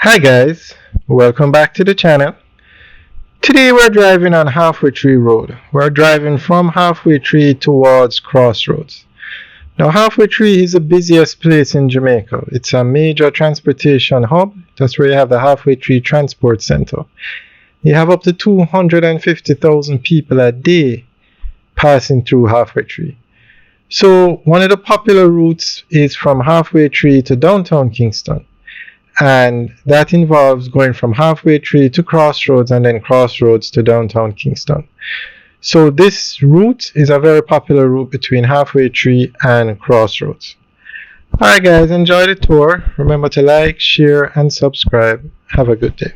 Hi guys, welcome back to the channel. Today we're driving on Halfway Tree Road. We're driving from Halfway Tree towards Crossroads. Now Halfway Tree is the busiest place in Jamaica. It's a major transportation hub. That's where you have the Halfway Tree Transport Center. You have up to 250,000 people a day passing through Halfway Tree. So one of the popular routes is from Halfway Tree to downtown Kingston. And that involves going from Halfway Tree to Crossroads and then Crossroads to downtown Kingston. So this route is a very popular route between Halfway Tree and Crossroads. Alright guys, enjoy the tour. Remember to like, share and subscribe. Have a good day.